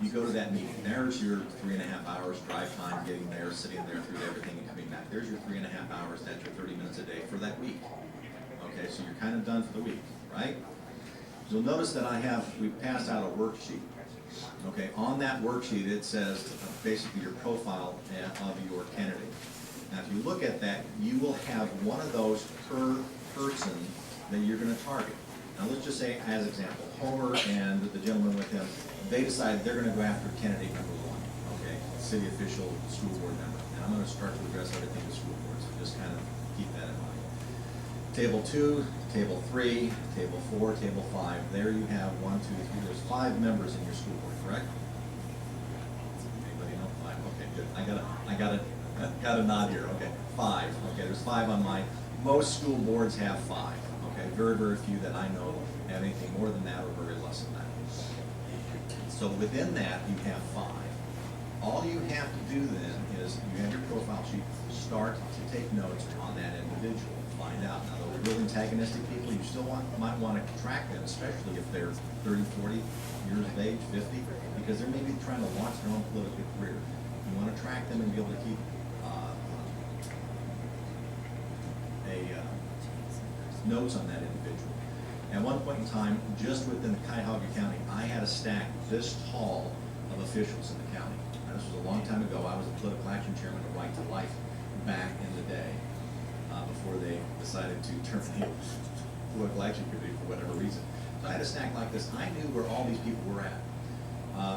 You go to that meeting, there's your 3.5 hours drive time, getting there, sitting there through everything and coming back. There's your 3.5 hours, that's your 30 minutes a day for that week. Okay, so you're kind of done for the week, right? You'll notice that we passed out a worksheet. Okay, on that worksheet it says basically your profile of your candidate. Now if you look at that, you will have one of those per person that you're going to target. Now let's just say, as example, Homer and the gentleman with him, they decide they're going to go after candidate number 1, okay, city official, school board member. And I'm going to start to address everything with school boards, so just kind of keep that in mind. Table 2, Table 3, Table 4, Table 5. There you have 1, 2, 3. There's 5 members in your school board, correct? Anybody know? 5. Okay, good. I got a nod here. Okay, 5. Okay, there's 5 on mine. Most school boards have 5. Okay, very, very few that I know have anything more than that or very less than that. So within that, you have 5. All you have to do then is you have your profile sheet. Start to take notes on that individual. Find out. Now, the real antagonistic people, you still might want to track them, especially if they're 30, 40 years of age, 50, because they're maybe trying to launch their own political career. You want to track them and be able to keep notes on that individual. At one point in time, just within Cuyahoga County, I had a stack this tall of officials in the county. Now, this was a long time ago. I was a political action chairman of Right to Life back in the day, before they decided to terminate political action committee for whatever reason. So I had a stack like this. I knew where all these people were at.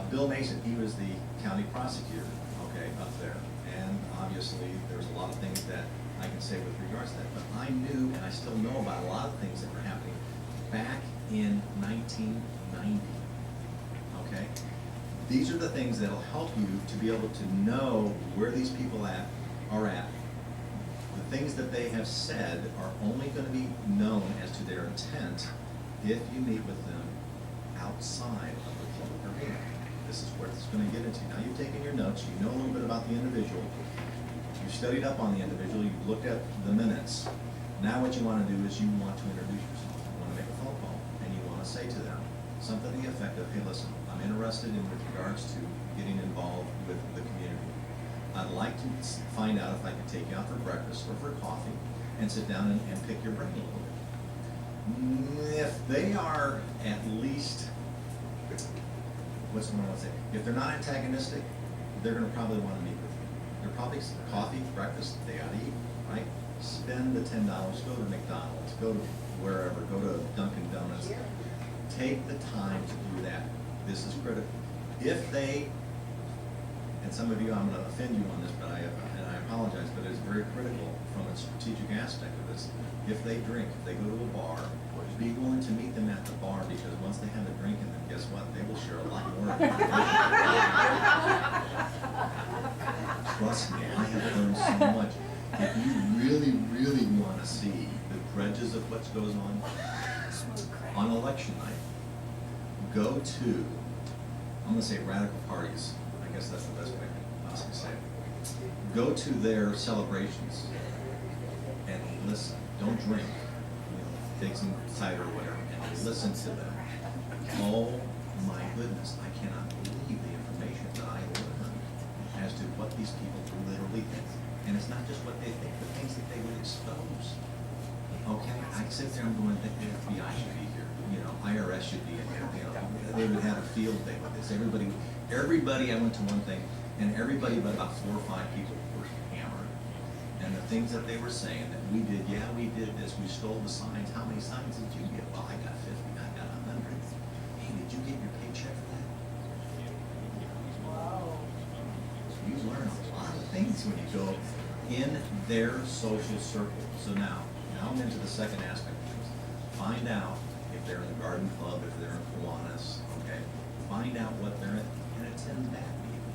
Bill Mason, he was the county prosecutor, okay, up there. And obviously, there was a lot of things that I can say with regards to that. But I knew, and I still know about a lot of things that were happening back in 1990, okay? These are the things that will help you to be able to know where these people are at. The things that they have said are only going to be known as to their intent if you meet with them outside of the public arena. This is where it's going to get into. Now you've taken your notes, you know a little bit about the individual, you've studied up on the individual, you've looked at the minutes. Now what you want to do is you want to introduce yourself. You want to make a phone call and you want to say to them something to the effect of, hey listen, I'm interested in with regards to getting involved with the community. I'd like to find out if I can take you out for breakfast or for coffee and sit down and pick your brain a little bit. If they are at least, what's the one I want to say? If they're not antagonistic, they're going to probably want to meet with you. They're probably coffee, breakfast, they ought to eat, right? Spend the $10, go to McDonald's, go to wherever, go to Dunkin' Donuts. Take the time to do that. This is critical. If they, and some of you, I'm going to offend you on this, but I apologize, but it's very critical from a strategic aspect of this. If they drink, if they go to a bar, be willing to meet them at the bar, because once they have a drink in them, guess what? They will share a lot more information. Trust me, I have learned so much. If you really, really want to see the dredges of what goes on election night, go to, I'm going to say radical parties. I guess that's the best way I can say it. Go to their celebrations and listen. Don't drink. Take some cider or whatever and listen to them. Oh my goodness, I cannot believe the information that I learned as to what these people literally think. And it's not just what they think, but things that they would expose. Okay, I sit there and I'm going, the FBI should be here. You know, IRS should be in here. You know, they would have a field day with this. Everybody, I went to one thing, and everybody but about 4 or 5 people were hammered. And the things that they were saying that we did, yeah, we did this, we stole the signs. How many signs did you get? Well, I got 50, I got 100. Hey, did you get your paycheck for that? Wow. You learn a lot of things when you go in their social circle. So now I'm into the second aspect of things. Find out if they're in the garden club, if they're in Kiwanis, okay? Find out what they're in and attend that meeting.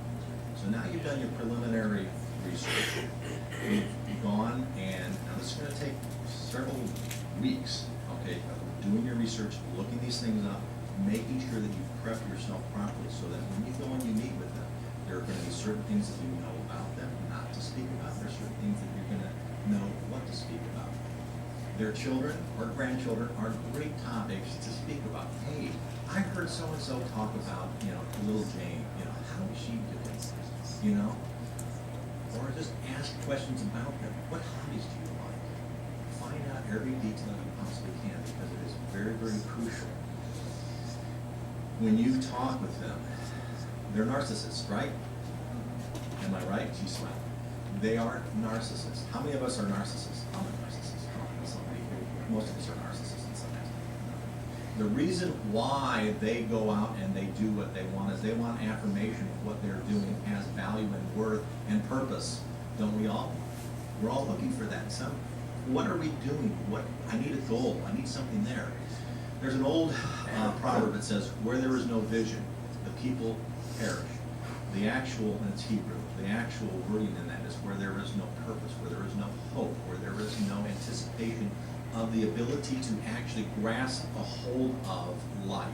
So now you've done your preliminary research. You've gone, and now this is going to take several weeks, okay, of doing your research, looking these things up, making sure that you've prepped yourself properly so that when you go and you meet with them, there are going to be certain things that you know about them, not to speak about. There are certain things that you're going to know what to speak about. Their children or grandchildren are great topics to speak about. Hey, I heard so-and-so talk about, little Jane, you know? Or just ask questions about them. What hobbies do you like? Find out every detail you possibly can, because it is very, very crucial. When you talk with them, they're narcissists, right? Am I right? You smile. They are narcissists. How many of us are narcissists? I'm a narcissist. Most of us are narcissists in some aspect. The reason why they go out and they do what they want is they want affirmation of what they're doing has value and worth and purpose. Don't we all? We're all looking for that. So, what are we doing? I need a goal. I need something there. There's an old proverb that says, where there is no vision, the people perish. The actual, and it's Hebrew, the actual wording in that is where there is no purpose, where there is no hope, where there is no anticipation of the ability to actually grasp a hold of life.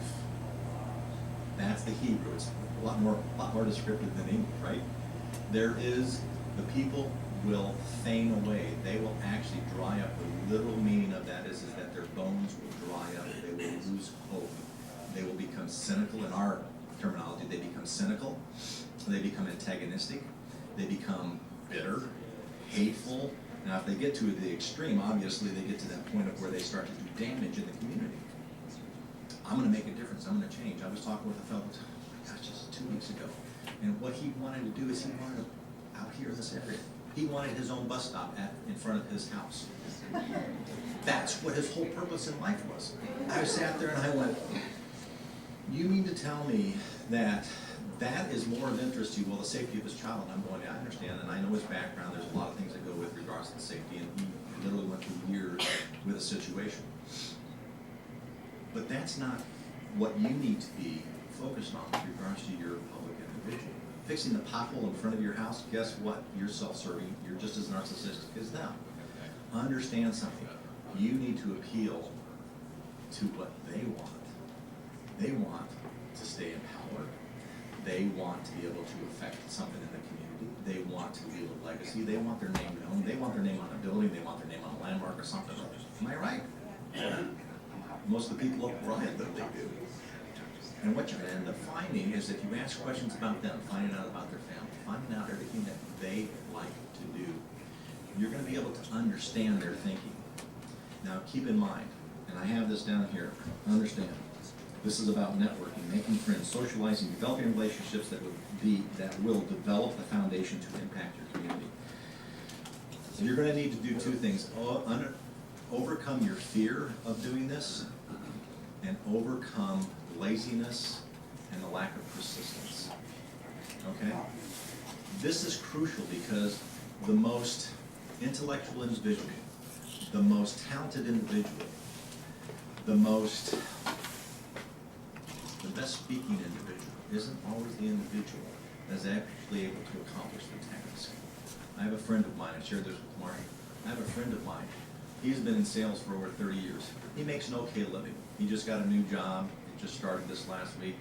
That's the Hebrew. It's a lot more descriptive than English, right? The people will faint away. They will actually dry up. The literal meaning of that is that their bones will dry up. They will lose hope. They will become cynical. In our terminology, they become cynical. They become antagonistic. They become bitter, hateful. Now, if they get to the extreme, obviously they get to that point of where they start to do damage in the community. I'm going to make a difference. I'm going to change. I was talking with a fellow, just 2 weeks ago, and what he wanted to do is he wanted to, out here in this area, he wanted his own bus stop in front of his house. That's what his whole purpose in life was. I sat there and I went, you mean to tell me that is more of interest to you? Well, the safety of his child. And I'm going, yeah, I understand, and I know his background. There's a lot of things that go with regards to the safety, and he literally went through years with a situation. But that's not what you need to be focused on with regards to your public individual. Fixing the pothole in front of your house, guess what? You're self-serving. You're just as narcissistic as them. Understand something. You need to appeal to what they want. They want to stay in power. They want to be able to affect something in the community. They want to leave a legacy. They want their name known. They want their name on a building. They want their name on a landmark or something. Am I right? Most of the people look right that they do. And what you're going to end up finding is that you ask questions about them, finding out about their family, finding out everything that they like to do. You're going to be able to understand their thinking. Now, keep in mind, and I have this down here, understand, this is about networking, making friends, socializing, developing relationships that will develop the foundation to impact your community. So you're going to need to do two things. Overcome your fear of doing this, and overcome laziness and the lack of persistence. Okay? This is crucial because the most intellectual individual, the most talented individual, the best speaking individual isn't always the individual that's actually able to accomplish the task. I have a friend of mine, I shared this with Marty. I have a friend of mine. He's been in sales for over 30 years. He makes an okay living. He just got a new job. It just started this last week.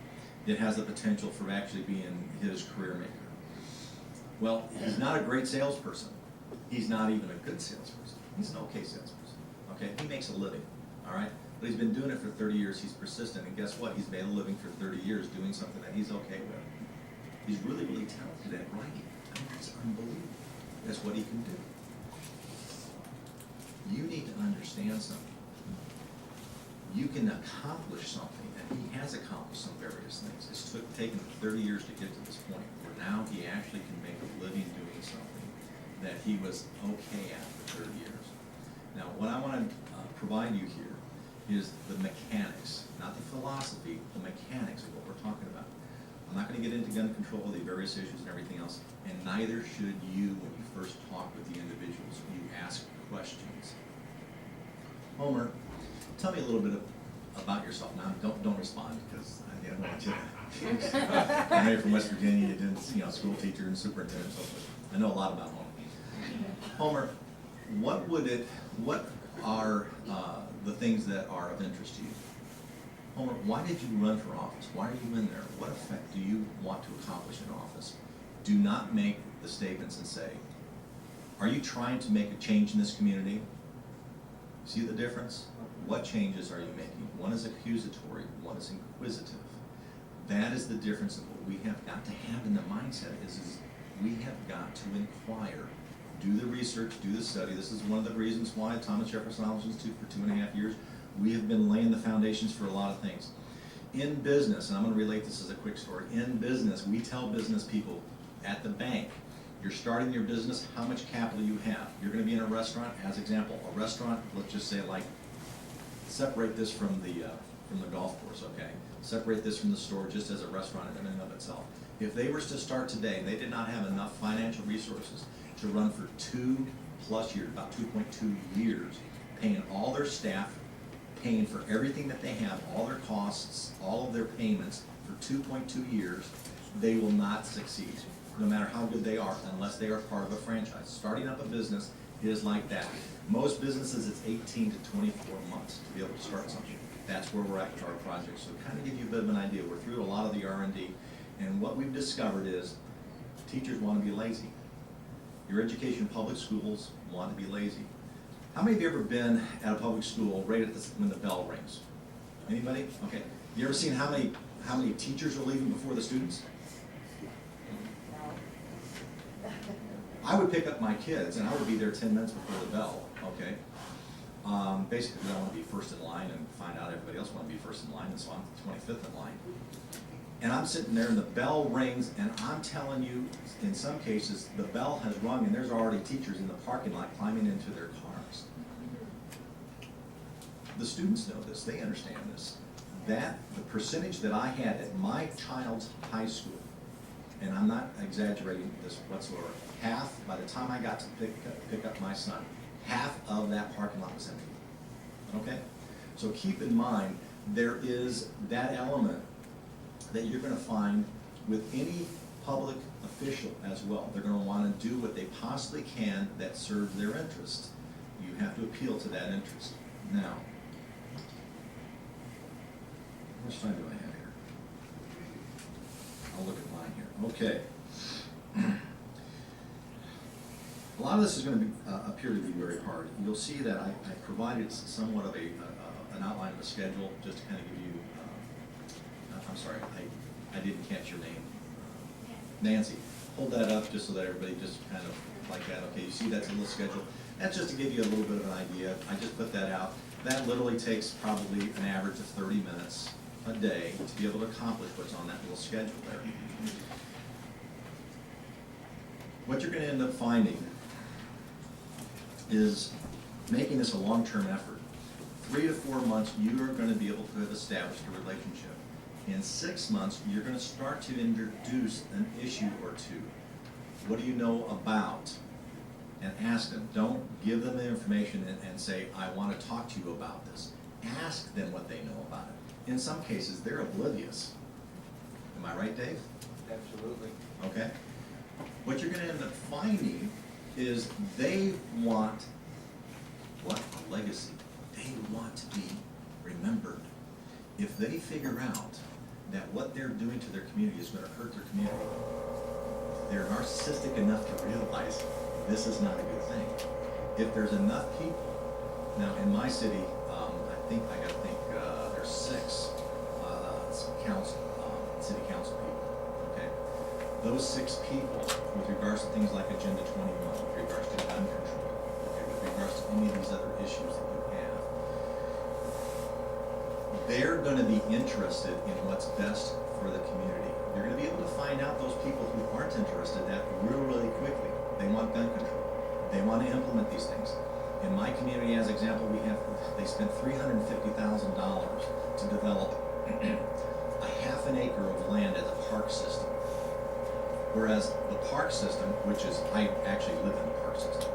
It has the potential for actually being his career maker. Well, he's not a great salesperson. He's not even a good salesperson. He's an okay salesperson. Okay, he makes a living, all right? But he's been doing it for 30 years. He's persistent, and guess what? He's made a living for 30 years doing something that he's okay with. He's really, really talented at writing. I mean, it's unbelievable. That's what he can do. You need to understand something. You can accomplish something, and he has accomplished some various things. It's taken 30 years to get to this point, where now he actually can make a living doing something that he was okay at for 30 years. Now, what I want to provide you here is the mechanics, not the philosophy, the mechanics of what we're talking about. I'm not going to get into gun control, the various issues and everything else, and neither should you when you first talk with the individuals. You ask questions. Homer, tell me a little bit about yourself. Now, don't respond, because I don't want you to. I know you're from West Virginia. You did, school teacher and superintendent and so forth. I know a lot about Homer. Homer, what are the things that are of interest to you? Homer, why did you run for office? Why are you in there? What effect do you want to accomplish in office? Do not make the statements and say, are you trying to make a change in this community? See the difference? What changes are you making? One is accusatory, one is inquisitive. That is the difference of what we have got to have in the mindset is we have got to inquire, do the research, do the study. This is one of the reasons why Thomas Jefferson Knowledge Institute for 2.5 years, we have been laying the foundations for a lot of things. In business, and I'm going to relate this as a quick story, in business, we tell business people at the bank, you're starting your business, how much capital you have. You're going to be in a restaurant, as example, a restaurant, let's just say like, separate this from the golf course, okay? Separate this from the store just as a restaurant in and of itself. If they were to start today and they did not have enough financial resources to run for 2+ years, about 2.2 years, paying all their staff, paying for everything that they have, all their costs, all of their payments for 2.2 years, they will not succeed, no matter how good they are, unless they are part of a franchise. Starting up a business is like that. Most businesses, it's 18 to 24 months to be able to start something. That's where we're at with our project. So kind of give you a bit of an idea. We're through a lot of the R&D, and what we've discovered is teachers want to be lazy. Your education public schools want to be lazy. How many of you ever been at a public school right at when the bell rings? Anybody? Okay. You ever seen how many teachers are leaving before the students? I would pick up my kids and I would be there 10 minutes before the bell, okay? Basically, I want to be first in line and find out everybody else want to be first in line, and so I'm 25th in line. And I'm sitting there and the bell rings, and I'm telling you, in some cases, the bell has rung and there's already teachers in the parking lot climbing into their cars. The students know this, they understand this. The percentage that I had at my child's high school, and I'm not exaggerating this whatsoever, half, by the time I got to pick up my son, half of that parking lot was empty. Okay? So keep in mind, there is that element that you're going to find with any public official as well. They're going to want to do what they possibly can that serves their interest. You have to appeal to that interest. Now, how much time do I have here? I'll look at mine here. Okay. A lot of this is going to appear to be very hard. You'll see that I provided somewhat of an outline of a schedule just to kind of give you, I'm sorry, I didn't catch your name. Nancy. Hold that up just so that everybody just kind of like that. Okay, you see that's a little schedule. That's just to give you a little bit of an idea. I just put that out. That literally takes probably an average of 30 minutes a day to be able to accomplish what's on that little schedule there. What you're going to end up finding is making this a long-term effort. 3 to 4 months, you are going to be able to have established a relationship. In 6 months, you're going to start to introduce an issue or two. What do you know about? And ask them. Don't give them the information and say, I want to talk to you about this. Ask them what they know about it. In some cases, they're oblivious. Am I right, Dave? Absolutely. Okay. What you're going to end up finding is they want what? A legacy. They want to be remembered. If they figure out that what they're doing to their community is going to hurt their community, they're narcissistic enough to realize this is not a good thing. If there's enough people, now in my city, there's 6 city council people, okay? Those 6 people, with regards to things like Agenda 21, with regards to gun control, okay, with regards to any of these other issues that you have, they're going to be interested in what's best for the community. You're going to be able to find out those people who aren't interested that really quickly. They want gun control. They want to implement these things. In my community, as example, they spent $350,000 to develop a half an acre of land as a park system. Whereas the park system, which is, I actually live in the park system,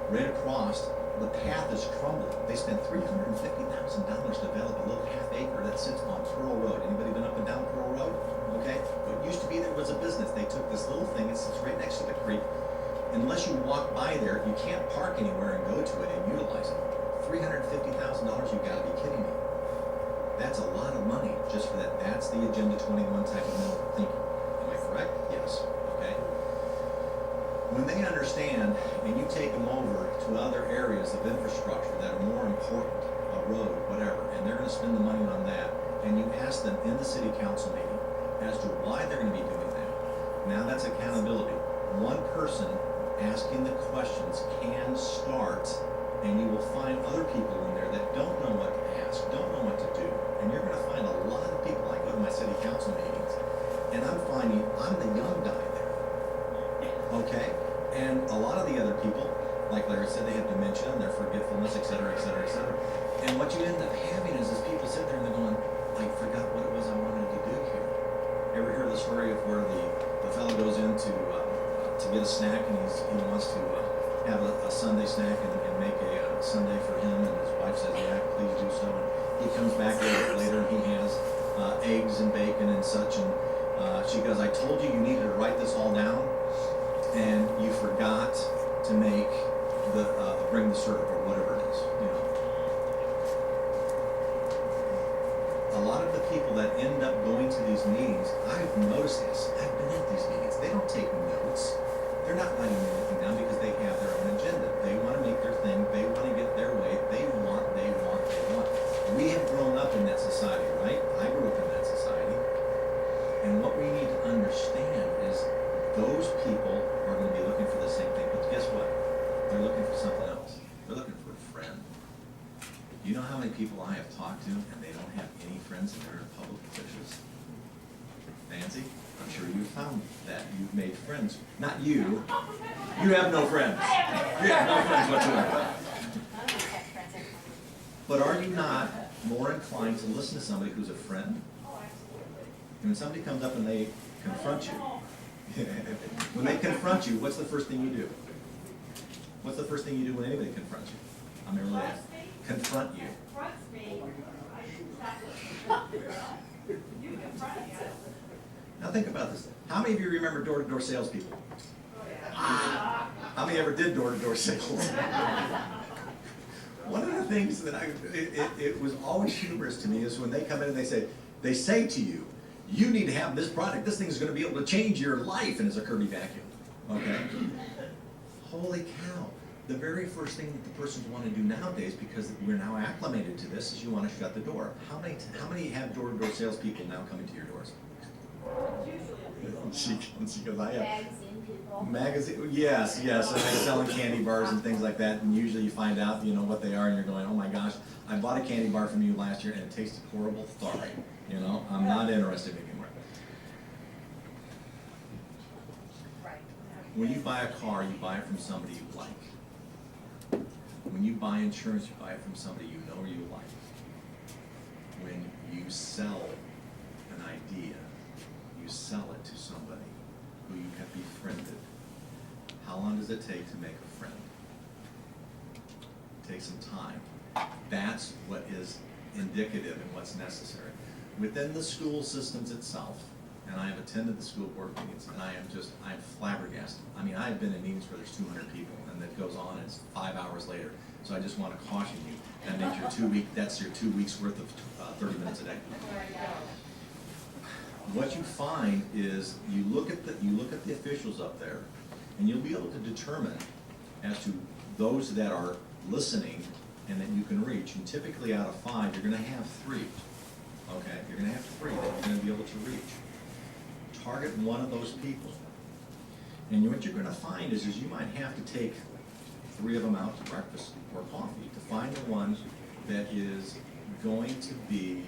right across, the path is crumbling. They spent $350,000 to develop a little half acre that sits on Pearl Road. Anybody been up and down Pearl Road? Okay? What used to be there was a business. They took this little thing, it sits right next to the creek. Unless you walk by there, you can't park anywhere and go to it and utilize it. $350,000, you've got to be kidding me. That's a lot of money just for that. That's the Agenda 21 type of mental thinking. Am I correct? Yes. Okay. When they understand and you take them over to other areas of infrastructure that are more important, a road, whatever, and they're going to spend the money on that, and you ask them in the city council meeting as to why they're going to be doing that. Now that's accountability. one person asking the questions can start, and you will find other people in there that don't know what to ask, don't know what to do. And you're going to find a lot of people. I go to my city council meetings, and I'm finding I'm the young guy there. Okay? And a lot of the other people, like Larry said, they have dementia and their forgetfulness, et cetera, et cetera, et cetera. And what you end up having is people sit there and they're going, I forgot what it was I wanted to do here. Ever hear the story of where the fellow goes in to get a snack, and he wants to have a Sunday snack and make a Sunday for him, and his wife says, yeah, please do so. And he comes back a little bit later and he has eggs and bacon and such, and she goes, I told you needed to write this all down, and you forgot to make bring the syrup or whatever it is, you know. A lot of the people that end up going to these meetings, I've noticed this, I've been at these meetings, they don't take notes. They're not writing anything down because they have their own agenda. They want to make their thing, they want to get their way, they want. We have grown up in that society, right? I grew up in that society. And what we need to understand is those people are going to be looking for the same thing, but guess what? They're looking for something else. They're looking for a friend. You know how many people I have talked to and they don't have any friends and they're public officials? Nancy, I'm sure you've found that. You've made friends. Not you. You have no friends. You have no friends whatsoever. But are you not more inclined to listen to somebody who's a friend? When somebody comes up and they confront you, when they confront you, what's the first thing you do? What's the first thing you do when anybody confronts you? I'm really asking. Confront you. Now think about this. How many of you remember door-to-door salespeople? How many ever did door-to-door sales? One of the things that it was always humorous to me is when they come in and they say to you, you need to have this product. This thing is going to be able to change your life, and it's a Kirby vacuum. Okay? Holy cow. The very first thing that the persons want to do nowadays, because we're now acclimated to this, is you want to shut the door. How many have door-to-door salespeople now coming to your doors? She goes, I have Magazine people. magazine. Yes, and they're selling candy bars and things like that. And usually you find out, you know, what they are, and you're going, oh my gosh, I bought a candy bar from you last year and it tasted horrible. Sorry, you know, I'm not interested anymore. Right. When you buy a car, you buy it from somebody you like. When you buy insurance, you buy it from somebody you know or you like. When you sell an idea, you sell it to somebody who you have befriended. How long does it take to make a friend? It takes some time. That's what is indicative and what's necessary. Within the school systems itself, and I have attended the school board meetings, and I'm flabbergasted. I mean, I've been in meetings where there's 200 people, and it goes on, and it's 5 hours later. So I just want to caution you, that's your 2 weeks worth of 30 minutes a day. What you find is you look at the officials up there, and you'll be able to determine as to those that are listening and that you can reach. And typically out of 5, you're going to have 3. Okay, you're going to have 3 that you're going to be able to reach. Target one of those people, and what you're going to find is you might have to take 3 of them out to breakfast or coffee to find the one that is going to be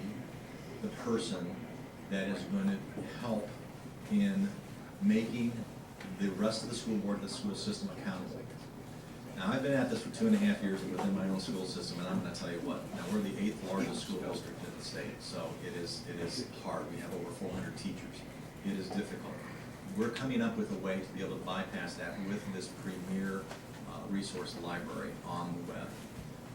the person that is going to help in making the rest of the school board, the school system accountable. Now, I've been at this for 2.5 years within my own school system, and I'm going to tell you what. Now, we're the 8th largest school district in the state, so it is hard. We have over 400 teachers. It is difficult. We're coming up with a way to be able to bypass that with this premier resource library on the web.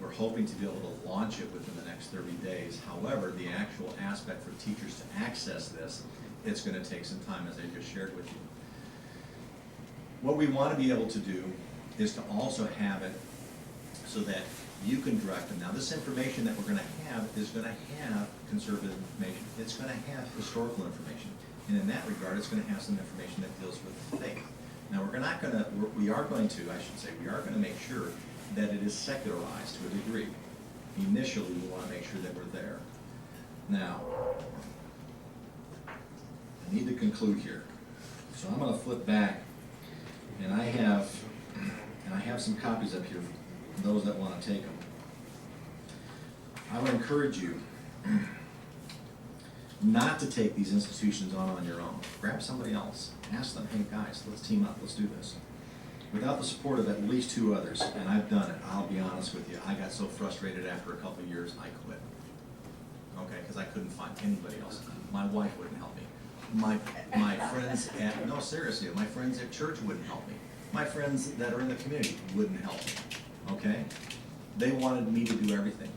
We're hoping to be able to launch it within the next 30 days. However, the actual aspect for teachers to access this, it's going to take some time, as I just shared with you. What we want to be able to do is to also have it so that you can direct them. Now, this information that we're going to have is going to have conservative information. It's going to have historical information. And in that regard, it's going to have some information that deals with faith. Now, we are going to make sure that it is secularized to a degree. Initially, we want to make sure that we're there. Now, I need to conclude here. So I'm going to flip back And I have some copies up here for those that want to take them. I would encourage you not to take these institutions on your own. Grab somebody else. Ask them, hey guys, let's team up, let's do this. Without the support of at least 2 others, and I've done it, I'll be honest with you, I got so frustrated after a couple of years, I quit. Okay, because I couldn't find anybody else. My wife wouldn't help me. My friends at, no seriously, my friends at church wouldn't help me. My friends that are in the community wouldn't help me, okay? They wanted me to do everything.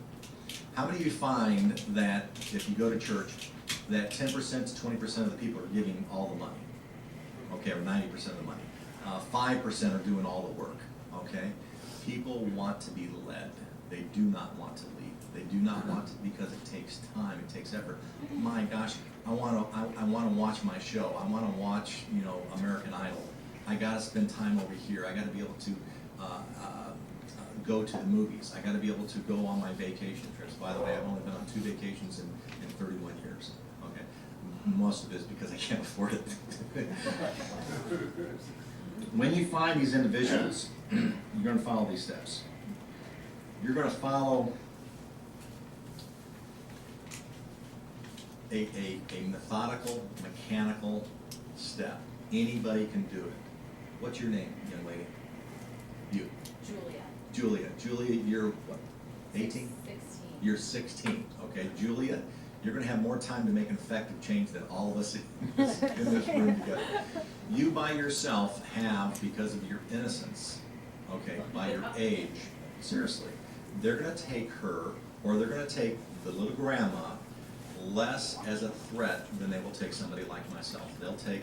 How many of you find that if you go to church, that 10% to 20% of the people are giving all the money, okay, or 90% of the money? 5% are doing all the work, okay? People want to be led. They do not want to lead. They do not want to, because it takes time, it takes effort. My gosh, I want to watch my show. I want to watch, you know, American Idol. I got to spend time over here. I got to be able to go to the movies. I got to be able to go on my vacation trips. By the way, I've only been on 2 vacations in 31 years. Okay, most of it is because I can't afford it. When you find these individuals, you're going to follow these steps. You're going to follow a methodical, mechanical step. Anybody can do it. What's your name, young lady? You. Julia. Julia, you're what, 18? 16. You're 16, okay. Julia, you're going to have more time to make an effective change than all of us in this room together. You by yourself have, because of your innocence, okay, by your age, seriously, they're going to take her, or they're going to take the little grandma less as a threat than they will take somebody like myself. They'll take